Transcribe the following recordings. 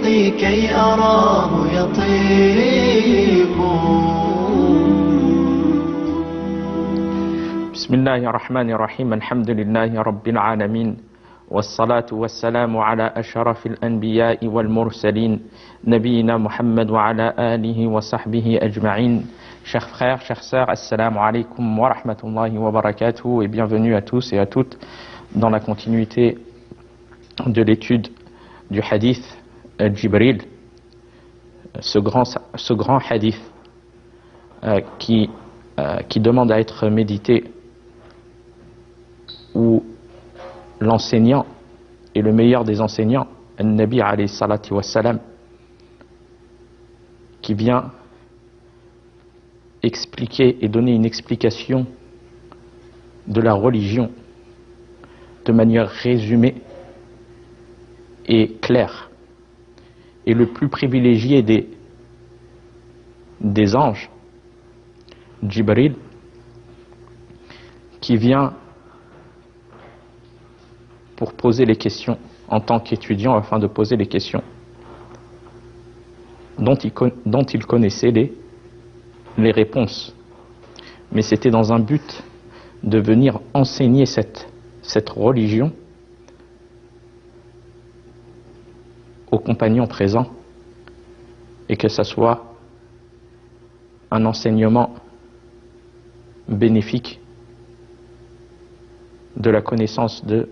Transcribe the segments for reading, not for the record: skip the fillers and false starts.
طريقي كي أراه يطيب. بسم الله الرحمن الرحيم. الحمد لله رب العالمين، والصلاة والسلام على أشرف الأنبياء والمرسلين نبينا محمد وعلى آله وصحبه أجمعين. Chers frères, chères sœurs, assalamu alaikum wa rahmatullahi wa barakatuh et bienvenue à tous et à toutes dans la continuité de l'étude du hadith Jibril, ce grand hadith qui demande à être médité, où l'enseignant et le meilleur des enseignants, Nabi alayhi salatu wassalam, qui vient expliquer et donner une explication de la religion de manière résumée et claire, et le plus privilégié des anges, Jibril, qui vient pour poser les questions en tant qu'étudiant, afin de poser les questions dont il connaissait les réponses. Mais c'était dans un but de venir enseigner cette religion aux compagnons présents, et que ça soit un enseignement bénéfique de la connaissance de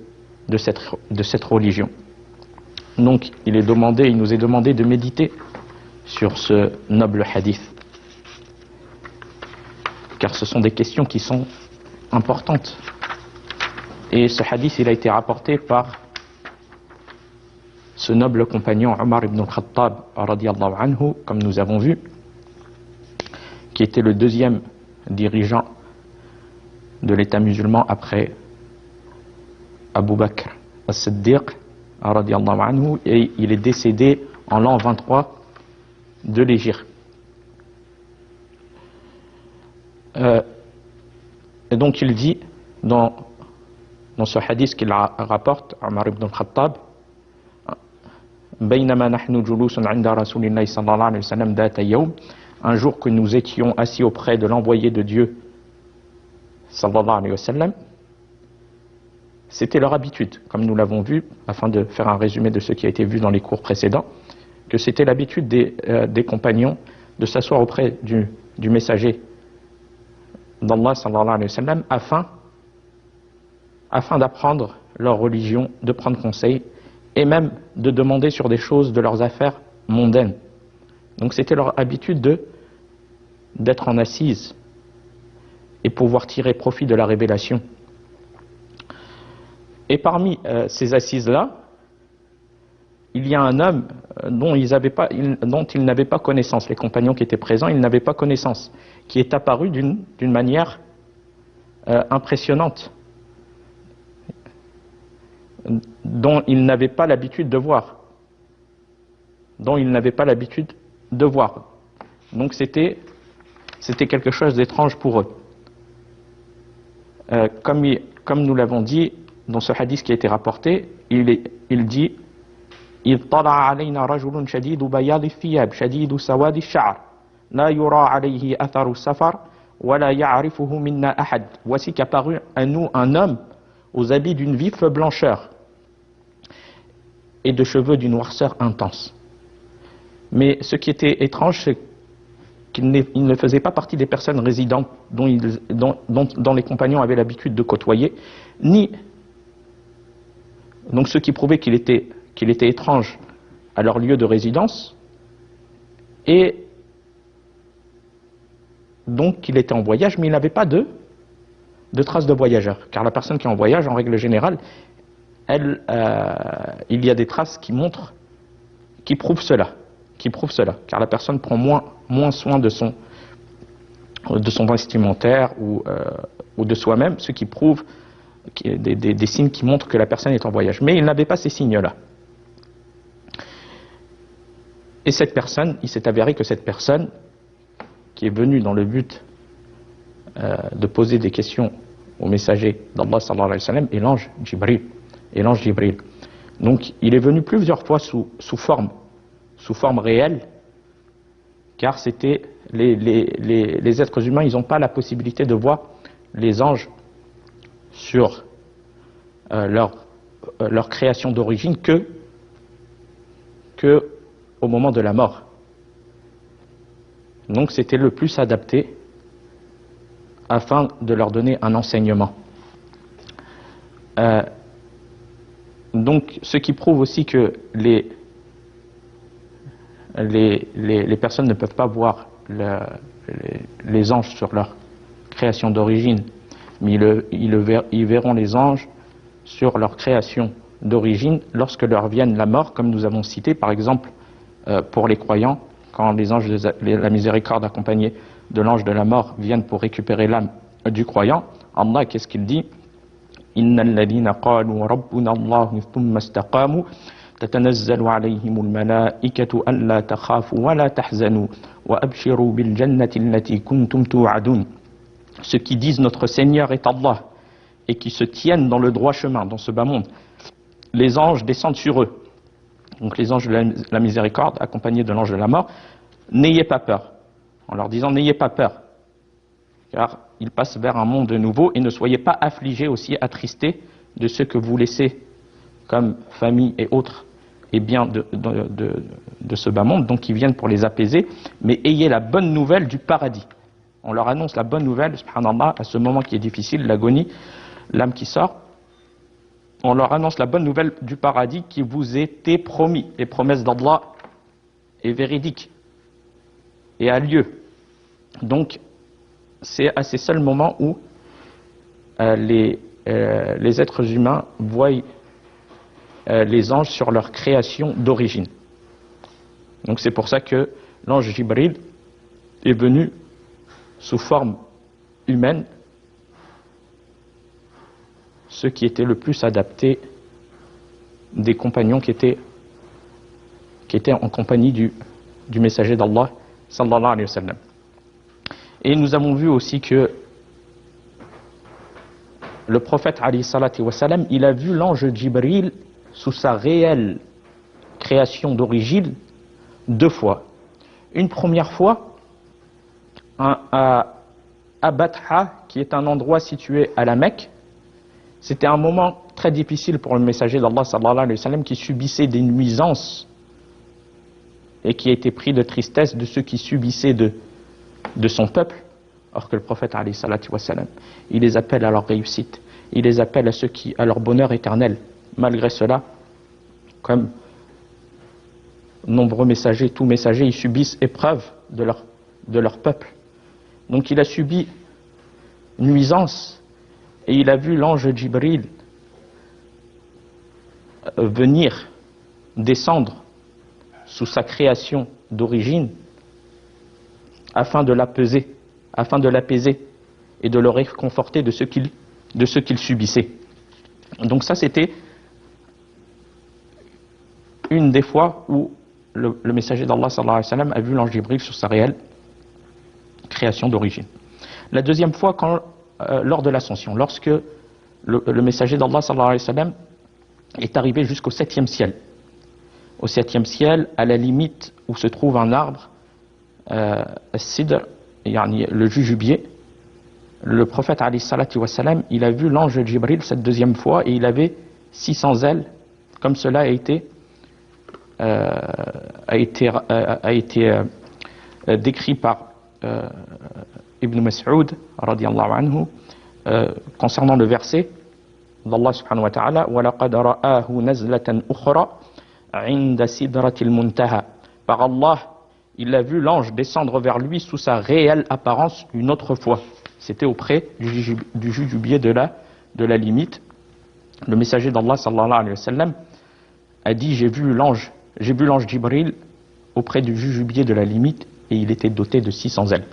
cette religion. Donc il nous est demandé de méditer sur ce noble hadith, car ce sont des questions qui sont importantes. Et ce hadith, il a été rapporté par ce noble compagnon Omar ibn al-Khattab radiyallahu anhu, comme nous avons vu, qui était le deuxième dirigeant de l'État musulman après Abu Bakr as-Siddiq radiyallahu anhu, et il est décédé en l'an 23 de l'Hégire. Et donc il dit dans ce hadith qu'il rapporte, Omar ibn al-Khattab, بينما نحن جلوس عند رسول الله صلى الله عليه وسلم ذات يوم, un jour que nous étions assis auprès de l'envoyé de Dieu sallallahu alayhi wa sallam. C'était leur habitude, comme nous l'avons vu, afin de faire un résumé de ce qui a été vu dans les cours précédents, que c'était l'habitude des compagnons de s'asseoir auprès du messager d'Allah sallallahu alayhi wa sallam, afin d'apprendre leur religion, de prendre conseil, et même de demander sur des choses de leurs affaires mondaines. Donc c'était leur habitude d'être en assise et pouvoir tirer profit de la révélation. Et parmi ces assises-là, il y a un homme dont ils n'avaient pas connaissance, les compagnons qui étaient présents, ils n'avaient pas connaissance, qui est apparu d'une manière impressionnante, dont ils n'avaient pas l'habitude de voir. Donc c'était quelque chose d'étrange pour eux. Comme nous l'avons dit dans ce hadith qui a été rapporté, il dit اطلع علينا رجل شديد بياض الثياب شديد سواد الشعر لا يرى عليه أثر السفر ولا يعرفه منا أحد. Voici qu'apparut à nous un homme aux habits d'une vive blancheur et de cheveux d'une noirceur intense. Mais ce qui était étrange, c'est qu'il ne faisait pas partie des personnes résidentes dont les compagnons avaient l'habitude de côtoyer, donc ce qui prouvait qu'il était étrange à leur lieu de résidence, et donc qu'il était en voyage, mais il n'avait pas de traces de voyageur, car la personne qui est en voyage, en règle générale, il y a des traces qui prouvent cela, car la personne prend moins soin de son vestimentaire ou de soi-même, ce qui prouve des signes qui montrent que la personne est en voyage. Mais il n'avait pas ces signes-là. Et il s'est avéré que cette personne, qui est venue dans le but de poser des questions au messager d'Allah sallallahu alayhi wa sallam, est l'ange Jibril. Donc il est venu plusieurs fois sous forme sous forme réelle, car c'était les êtres humains, ils n'ont pas la possibilité de voir les anges sur leur création d'origine que au moment de la mort. Donc c'était le plus adapté afin de leur donner un enseignement. Donc ce qui prouve aussi que les personnes ne peuvent pas voir les anges sur leur création d'origine, mais ils verront les anges sur leur création d'origine lorsque leur vienne la mort, comme nous avons cité par exemple pour les croyants, quand les anges de la miséricorde accompagnés de l'ange de la mort viennent pour récupérer l'âme du croyant. Allah, qu'est-ce qu'il dit? Innal ladhina qalu rabbuna Allah thumma istaqamu tatanazzalu alayhim al-malaikatu alla takhafu wa la tahzanu wa abshiru bil jannati allati kuntum tu'adun. Ceux qui disent notre Seigneur est Allah et qui se tiennent dans le droit chemin, dans ce bas monde, les anges descendent sur eux. Donc les anges de la miséricorde accompagnés de l'ange de la mort, n'ayez pas peur, en leur disant n'ayez pas peur, car ils passent vers un monde nouveau, et ne soyez pas affligés aussi, attristés de ce que vous laissez comme famille et autres et bien de ce bas monde, donc ils viennent pour les apaiser, mais ayez la bonne nouvelle du paradis. On leur annonce la bonne nouvelle, subhanallah, à ce moment qui est difficile, l'agonie, l'âme qui sort. On leur annonce la bonne nouvelle du paradis qui vous était promis. Les promesses d'Allah est véridique et a lieu. Donc, c'est à ces seuls moments où les êtres humains voient les anges sur leur création d'origine. Donc c'est pour ça que l'ange Jibril est venu sous forme humaine, ce qui était le plus adapté des compagnons qui étaient en compagnie du messager d'Allah sallallahu alayhi wa sallam. Et nous avons vu aussi que le prophète alayhi salatu wa sallam, il a vu l'ange Jibril sous sa réelle création d'origine 2 fois. Une première fois à Batha, qui est un endroit situé à la Mecque. C'était un moment très difficile pour le messager d'Allah sallallahu alayhi wa sallam, qui subissait des nuisances et qui a été pris de tristesse de ceux qui subissaient de son peuple, or que le prophète alayhi salatu wa sallam, il les appelle à leur réussite, il les appelle à leur bonheur éternel. Malgré cela, comme nombreux messagers, tous messagers, ils subissent épreuve de leur peuple. Donc il a subi nuisance, et il a vu l'ange Jibril venir descendre sous sa création d'origine afin de l'apaiser et de le réconforter de ce qu'il subissait. Donc ça, c'était une des fois où le messager d'Allah sallallahu alayhi wa sallam a vu l'ange Jibril sur sa réelle création d'origine. La deuxième fois, lors de l'ascension, lorsque le messager d'Allah sallallahu alayhi wa sallam est arrivé jusqu'au 7e ciel. Au 7e ciel, à la limite où se trouve un arbre, Sidr, le jujubier, le prophète alayhi salatu wa salam, il a vu l'ange Jibril cette deuxième fois, et il avait 600 ailes, comme cela a été décrit par Ibn Mas'ud radiyallahu anhu concernant le verset d'Allah subhanahu wa ta'ala wa laqad ra'ahu nazlatan ukhra 'inda sidratil muntaha. Par Allah, il a vu l'ange descendre vers lui sous sa réelle apparence une autre fois. C'était auprès du jujubier de la limite. Le messager d'Allah sallallahu alayhi wa sallam a dit j'ai vu l'ange Jibril auprès du jujubier de la limite, et il était doté de 600 ailes.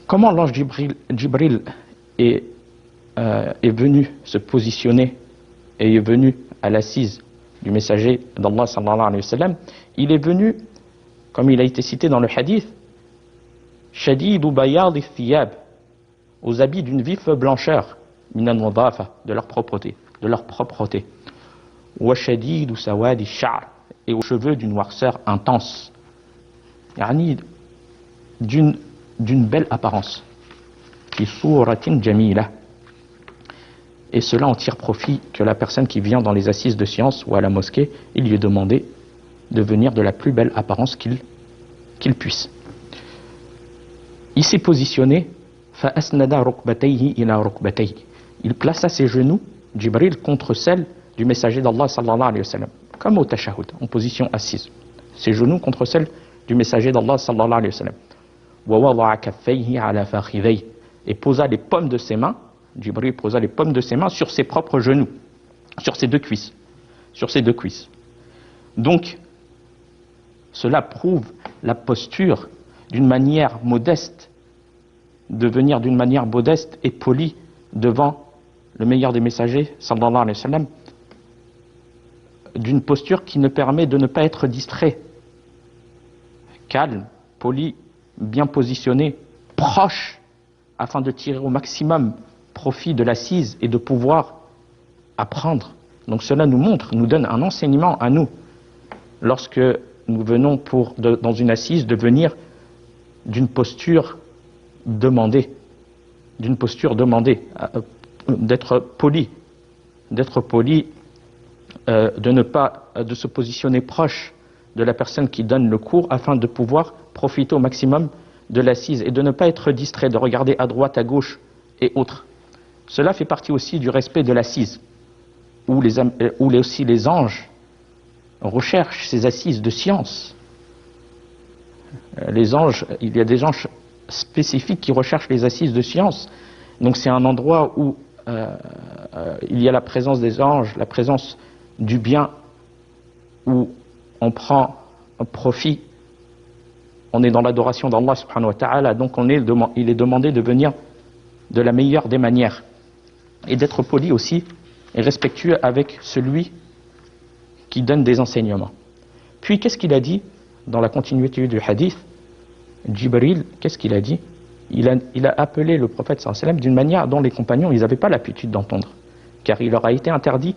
Comment l'ange Jibril est venu se positionner et est venu à l'assise du messager d'Allah sallallahu alayhi wa sallam? Il est venu, comme il a été cité dans le hadith, shadidu bayad al-thiyab, aux habits d'une vive blancheur, minan wadafa, de leur propreté, wa shadidu sawad al-sha'r, et aux cheveux d'une noirceur intense. Yani d'une belle apparence. Fi souratin jamila. Et cela en tire profit que la personne qui vient dans les assises de science ou à la mosquée, il lui est demandé de venir de la plus belle apparence qu'il puisse. Il s'est positionné, فَأَسْنَدَ رُكْبَتَيْهِ إِلَى رُكْبَتَيْهِ. Il plaça ses genoux, Jibril, contre celle du messager d'Allah sallallahu alayhi wa sallam, comme au tashahhud, en position assise. Ses genoux contre celle du messager d'Allah sallallahu alayhi wa sallam. وَوَضَعَ كَفَّيْهِ عَلَى فَخِذَيْهِ. Et posa les paumes de ses mains, Jibril posa les paumes de ses mains sur ses propres genoux, sur ses deux cuisses. Donc, cela prouve la posture d'une manière modeste, de venir d'une manière modeste et polie devant le meilleur des messagers, sallallahu alayhi wa sallam, d'une posture qui ne permet de ne pas être distrait, calme, poli, bien positionné, proche, afin de tirer au maximum profit de l'assise et de pouvoir apprendre. Donc cela nous montre, nous donne un enseignement à nous, lorsque nous venons dans une assise, de venir d'une posture demandée, d'être poli, de se positionner proche de la personne qui donne le cours afin de pouvoir profiter au maximum de l'assise et de ne pas être distrait, de regarder à droite, à gauche et autres. Cela fait partie aussi du respect de l'assise, où aussi les anges recherchent ces assises de science. Les anges, il y a des anges spécifiques qui recherchent les assises de science. Donc c'est un endroit où il y a la présence des anges, la présence du bien, où on prend un profit, on est dans l'adoration d'Allah subhanahu wa ta'ala, donc il est demandé de venir de la meilleure des manières et d'être poli aussi et respectueux avec celui qui donne des enseignements. Puis qu'est-ce qu'il a dit dans la continuité du hadith? Jibril, qu'est-ce qu'il a dit? Il a appelé le prophète sallallahu alayhi wa sallam d'une manière dont les compagnons ils n'avaient pas l'habitude d'entendre, car il leur a été interdit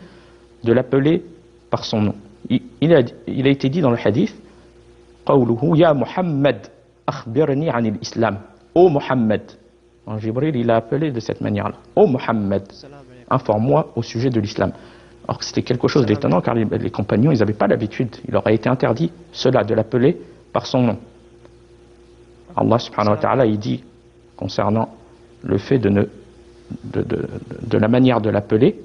de l'appeler par son nom. Il a été dit dans le hadith, قوله يا محمد أخبرني عن الإسلام. Ô Muhammad. Jibril il a appelé de cette manière-là. Ô Muhammad, informe-moi au sujet de l'islam. Alors que c'était quelque chose d'étonnant, car les compagnons ils n'avaient pas l'habitude, il leur a été interdit cela, de l'appeler par son nom. Allah subhanahu wa ta'ala il dit concernant le fait de la manière de l'appeler,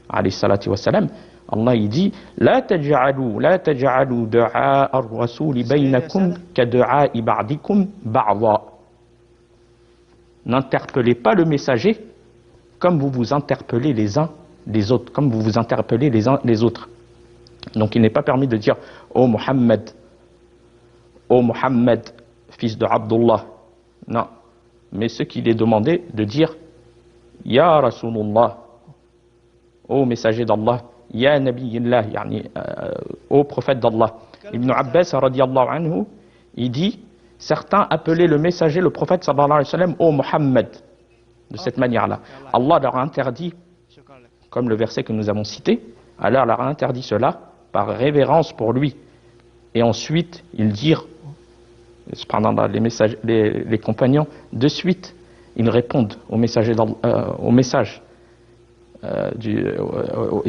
alayhi salatu wa salam, Allah il dit la taj'alu du'a ar-rasul bainakum ka du'a ba'dikum ba'dha. N'interpellez pas le messager comme vous vous interpellez les uns les autres, comme vous vous interpellez les uns les autres. Donc il n'est pas permis de dire ô Muhammad, fils de Abdullah. Non, mais ce qu'il est demandé de dire Ya Rasulullah, ô messager d'Allah, Ya Nabiyillah, ô prophète d'Allah. Ibn Abbas radiyallahu anhu, il dit certains appelaient le messager, le prophète sallallahu alayhi wa sallam, ô Muhammad, de cette manière-là. Allah leur a interdit, comme le verset que nous avons cité, Allah leur a interdit cela par révérence pour lui. Et ensuite, ils dirent, cependant les compagnons, de suite, ils répondent au message,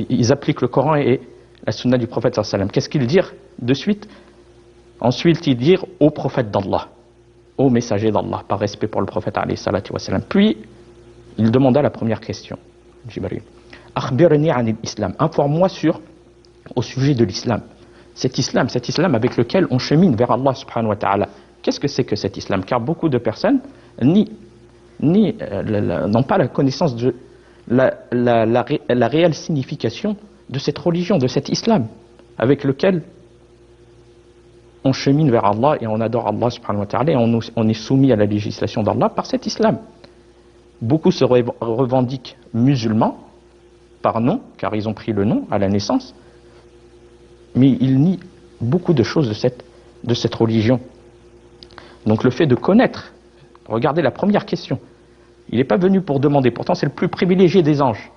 ils appliquent le Coran et la sunna du prophète sallallahu alayhi wa sallam. Qu'est-ce qu'ils dirent de suite? Ensuite, ils dirent au prophète d'Allah, au messager d'Allah, par respect pour le prophète alayhi salatu wa sallam. Puis, il demanda la première question, Jibril. Akhbirni an al-Islam, informe-moi au sujet de l'islam. Cet islam avec lequel on chemine vers Allah subhanahu wa ta'ala. Qu'est-ce que c'est que cet islam? Car beaucoup de personnes n'ont pas la connaissance de la réelle signification de cette religion, de cet islam, avec lequel on chemine vers Allah et on adore Allah subhanahu wa ta'ala et on est soumis à la législation d'Allah par cet islam. Beaucoup se revendiquent musulmans par nom, car ils ont pris le nom à la naissance, mais ils nient beaucoup de choses de cette religion. Donc le fait de connaître, regardez la première question, il n'est pas venu pour demander, pourtant c'est le plus privilégié des anges.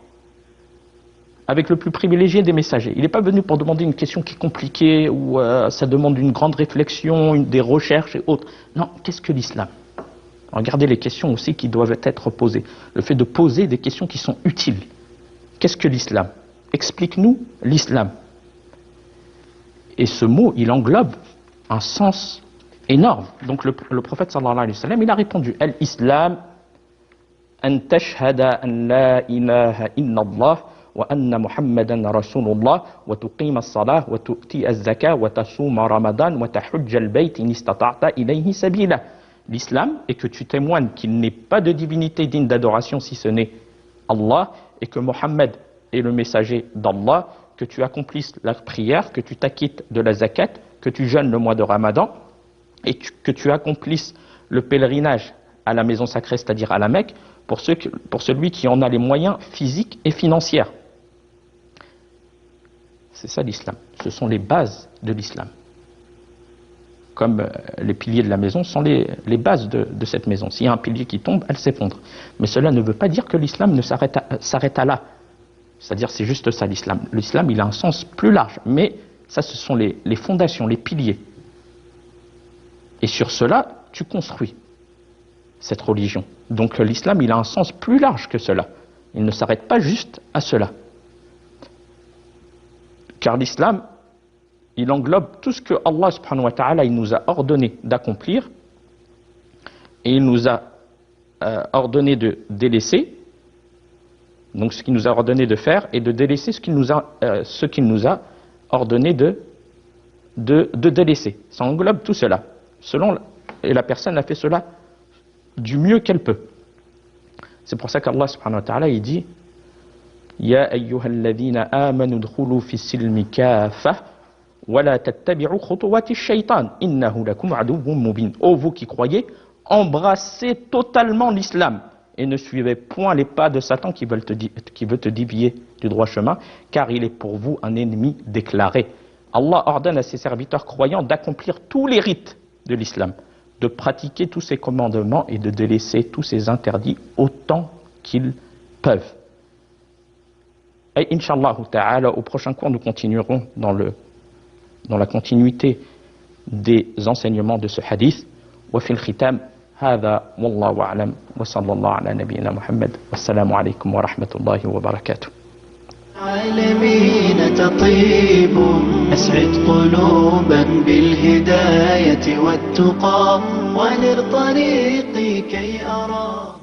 avec le plus privilégié des messagers. Il n'est pas venu pour demander une question qui est compliquée, ou ça demande une grande réflexion, des recherches et autres. Non, qu'est-ce que l'islam? Regardez les questions aussi qui doivent être posées. Le fait de poser des questions qui sont utiles. Qu'est-ce que l'islam? Explique-nous l'islam. Et ce mot, il englobe un sens énorme. Donc le prophète sallallahu alayhi wa sallam, il a répondu: Al-Islam, an tashhada an la ilaha illallah wa anna Muhammadan Rasulullah wa tuqima as-salah wa tu'ti az-zakah wa tasuma Ramadan wa tahujja al-bayt in istata'ta ilayhi sabila. L'islam est que tu témoignes qu'il n'est pas de divinité digne d'adoration si ce n'est Allah, et que Mohammed est le messager d'Allah, que tu accomplisses la prière, que tu t'acquittes de la zakat, que tu jeûnes le mois de Ramadan, et que tu accomplisses le pèlerinage à la maison sacrée, c'est-à-dire à la Mecque, pour celui qui en a les moyens physiques et financiers. C'est ça l'islam. Ce sont les bases de l'islam. Comme les piliers de la maison sont les bases de cette maison. S'il y a un pilier qui tombe, elle s'effondre. Mais cela ne veut pas dire que l'islam ne s'arrête à là. C'est-à-dire, c'est juste ça l'islam. L'islam, il a un sens plus large. Mais ça, ce sont les fondations, les piliers. Et sur cela, tu construis cette religion. Donc l'islam, il a un sens plus large que cela. Il ne s'arrête pas juste à cela. Car l'islam, il englobe tout ce que Allah subhanahu wa ta'ala il nous a ordonné d'accomplir, et il nous a ordonné de délaisser, donc ce qu'il nous a ordonné de faire, et de délaisser ce qu'il nous a ordonné de délaisser. Ça englobe tout cela. Et la personne a fait cela du mieux qu'elle peut. C'est pour ça qu'Allah subhanahu wa ta'ala il dit: Ya ayyuhalladhina amanu udkhulu fi silmi kaffah wa la tattabi'u khutuwati ash-shaytan innahu lakum aduwwun mubin. Ô vous qui croyez, embrassez totalement l'islam et ne suivez point les pas de Satan qui veut te dévier du droit chemin, car il est pour vous un ennemi déclaré. Allah ordonne à ses serviteurs croyants d'accomplir tous les rites de l'islam, de pratiquer tous ses commandements et de délaisser tous ses interdits autant qu'ils peuvent. Et Inch'Allah ta'ala, au prochain cours, nous continuerons dans la continuité des enseignements de ce hadith. Wa fil khitam, هذا والله أعلم وصلى الله على نبينا محمد والسلام عليكم ورحمة الله وبركاته. عالمين تطيب أسعد قلوبا بالهداية والتقى ونر طريقي كي أرى